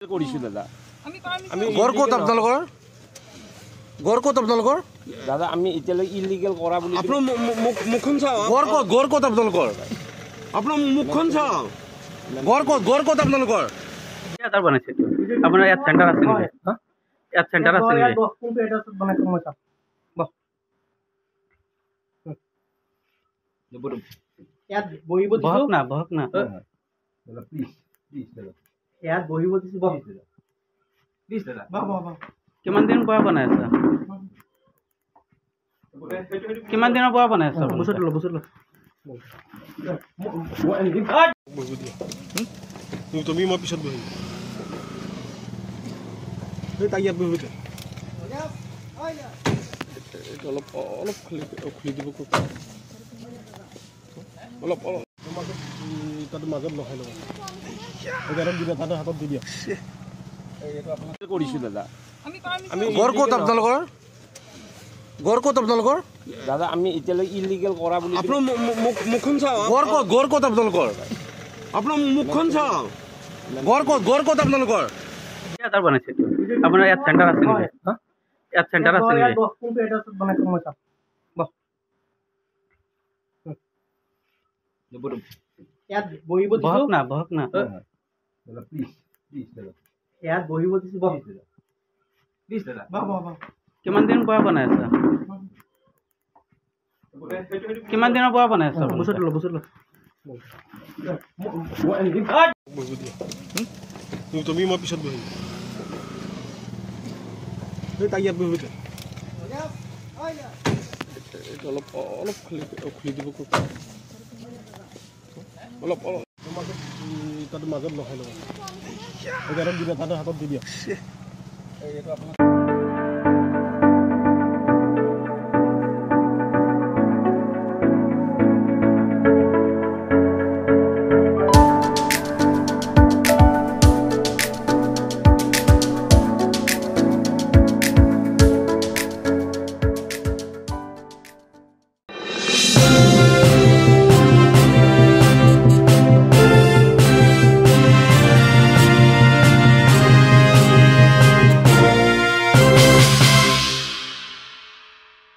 কৰিছো দাদা আমি ঘৰ ক'ত আপোনালোকৰ দাদা আমি এতিয়ালৈকে ইলিগেল কৰা বুলি আপোনাৰ মুখখন চাওক ঘৰ ক'ত আপোনালোকৰ আপোনাৰ মুখখন চাওক ঘৰ ক'ত আপোনালোকৰ তাৰ বনাইছে আপোনাৰ ইয়াত চেণ্টাৰ আছে নেকি ইয়াত চেণ্টাৰ আছে নেকি কোনটো এড্ৰেছত বনাইছে মই চাম ইয়াত বহিব দিছো বহক না দাদা প্লিজ দাদা ইয়াত বহিব দিছো প্লিজ দাদা বাহ কিমান দিন পৰা বনাই আছা কিমান দিনৰ পৰা বনাই আছা বছৰ তুমি মই পিছত বহিম তাই ইয়াত বহিব অলপ খুলি দিব অলপ তাতে মাজত লগাই ল'ব দিবা তাতে হাতত দি দিয়া কৰিছো দাদা আমি ঘৰ ক'ত আপোনালোকৰ দাদা আমি এতিয়ালৈকে ইলিগেল কৰা বুলি আপোনাৰ মুখখন চাওক ঘৰ ক'ত আপোনালোকৰ আপোনাৰ মুখখন চাওক ঘৰ ক'ত আপোনালোকৰ তাৰ বনাইছে আপোনাৰ ইয়াত চেণ্টাৰ আছে নেকি ইয়াত চেণ্টাৰ আছে নেকি কোনটো এড্ৰেছত বনাইছে মই চাম ইয়াত বহিব দিছো বহক না দাদা প্লিজ দাদা ইয়াত বহিব দিছো প্লিজ দাদা বাহ কিমান দিন পৰা বনাই আছা কিমান দিনৰ পৰা বনাই আছা বছৰ তুমি মই পিছত বহিম তাই ইয়াত বহিব অলপ খুলি দিব অলপ তাতে মাজত লগাই ল'ব দিবা তাতে হাতত দি দিয়া